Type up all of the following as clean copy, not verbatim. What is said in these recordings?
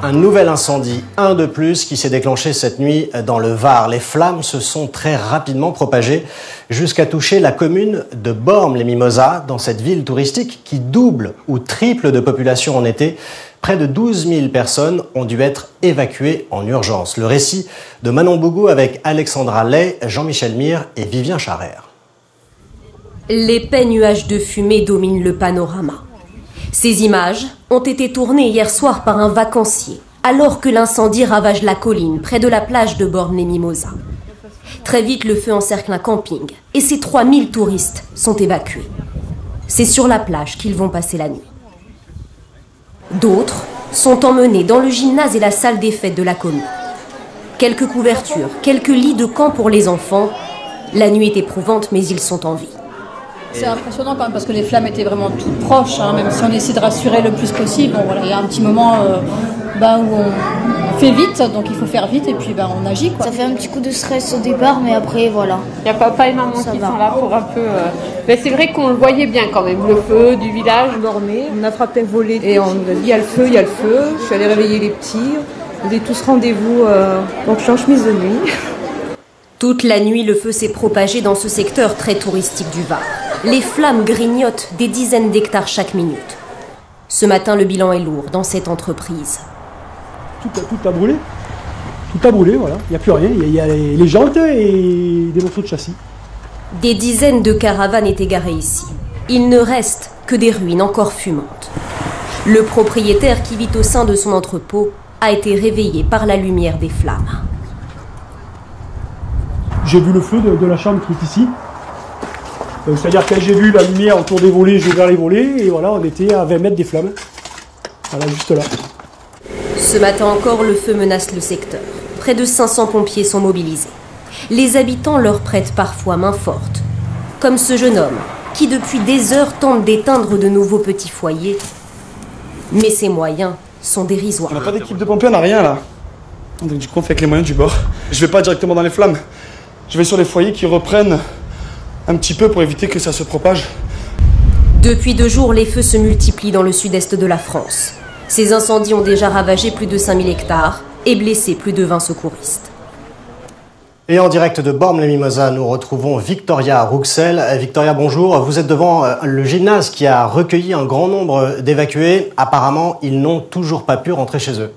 Un nouvel incendie, un de plus, qui s'est déclenché cette nuit dans le Var. Les flammes se sont très rapidement propagées jusqu'à toucher la commune de Bormes-les-Mimosas, dans cette ville touristique qui double ou triple de population en été. Près de 12 000 personnes ont dû être évacuées en urgence. Le récit de Manon Bougou avec Alexandra Lay, Jean-Michel Mire et Vivien Charrère. L'épais nuage de fumée domine le panorama. Ces images ont été tournées hier soir par un vacancier, alors que l'incendie ravage la colline près de la plage de Bormes-les-Mimosas. Très vite, le feu encercle un camping et ces 3000 touristes sont évacués. C'est sur la plage qu'ils vont passer la nuit. D'autres sont emmenés dans le gymnase et la salle des fêtes de la commune. Quelques couvertures, quelques lits de camp pour les enfants. La nuit est éprouvante, mais ils sont en vie. C'est impressionnant quand même parce que les flammes étaient vraiment toutes proches, hein, même si on essaie de rassurer le plus possible. Bon, voilà, il y a un petit moment où on fait vite, donc il faut faire vite et puis on agit, quoi. Ça fait un petit coup de stress au départ, mais après voilà. Il n'y a pas énormément qui sont là pour un peu... Mais c'est vrai qu'on le voyait bien quand même, le feu du village. On dormait, on a frappé un volet et on a dit il y a le feu, il y a le feu. Je suis allée réveiller les petits, on avait tous rendez-vous, donc je suis en chemise de nuit. Toute la nuit, le feu s'est propagé dans ce secteur très touristique du Var. Les flammes grignotent des dizaines d'hectares chaque minute. Ce matin, le bilan est lourd dans cette entreprise. Tout a brûlé. Tout a brûlé, voilà. Il n'y a plus rien. Il y a les jantes et des morceaux de châssis. Des dizaines de caravanes étaient garées ici. Il ne reste que des ruines encore fumantes. Le propriétaire qui vit au sein de son entrepôt a été réveillé par la lumière des flammes. J'ai vu le feu de la chambre qui est ici. C'est-à-dire que j'ai vu la lumière autour des volets, j'ai ouvert les volets et voilà, on était à 20 mètres des flammes. Voilà, juste là. Ce matin encore, le feu menace le secteur. Près de 500 pompiers sont mobilisés. Les habitants leur prêtent parfois main forte. Comme ce jeune homme qui, depuis des heures, tente d'éteindre de nouveaux petits foyers. Mais ses moyens sont dérisoires. On n'a pas d'équipe de pompiers, on n'a rien là. Donc du coup, on fait avec les moyens du bord. Je vais pas directement dans les flammes. Je vais sur les foyers qui reprennent un petit peu pour éviter que ça se propage. Depuis 2 jours, les feux se multiplient dans le sud-est de la France. Ces incendies ont déjà ravagé plus de 5000 hectares et blessé plus de 20 secouristes. Et en direct de Bormes-les-Mimosas, nous retrouvons Victoria Rouxel. Victoria, bonjour. Vous êtes devant le gymnase qui a recueilli un grand nombre d'évacués. Apparemment, ils n'ont toujours pas pu rentrer chez eux.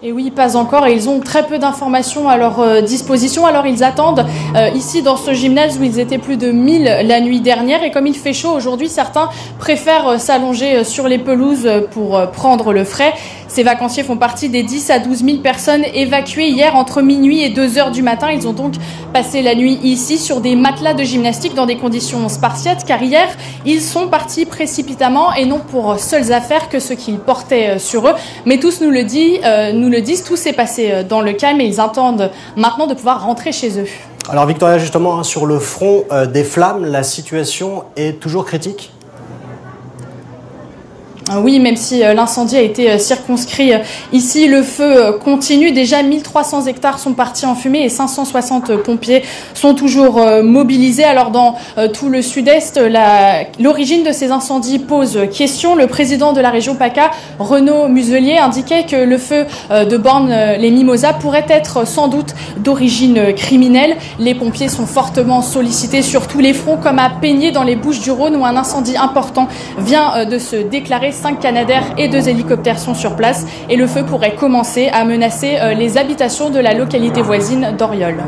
Et oui, pas encore, et ils ont très peu d'informations à leur disposition. Alors ils attendent ici dans ce gymnase où ils étaient plus de 1000 la nuit dernière. Et comme il fait chaud aujourd'hui, certains préfèrent s'allonger sur les pelouses pour prendre le frais. Ces vacanciers font partie des 10 à 12 000 personnes évacuées hier entre minuit et 2 heures du matin. Ils ont donc passé la nuit ici sur des matelas de gymnastique dans des conditions spartiates, car hier, ils sont partis précipitamment et non pour seules affaires que ce qu'ils portaient sur eux. Mais tous nous le disent, tout s'est passé dans le calme et ils attendent maintenant de pouvoir rentrer chez eux. Alors Victoria, justement, sur le front des flammes, la situation est toujours critique ? Oui, même si l'incendie a été circonscrit ici, le feu continue. Déjà, 1300 hectares sont partis en fumée et 560 pompiers sont toujours mobilisés. Alors, dans tout le sud-est, l'origine de ces incendies pose question. Le président de la région PACA, Renaud Muselier, indiquait que le feu de Bormes-les-Mimosas pourrait être sans doute d'origine criminelle. Les pompiers sont fortement sollicités sur tous les fronts, comme à Peigné dans les Bouches-du-Rhône, où un incendie important vient de se déclarer. 5 Canadair et 2 hélicoptères sont sur place et le feu pourrait commencer à menacer les habitations de la localité voisine d'Oriol.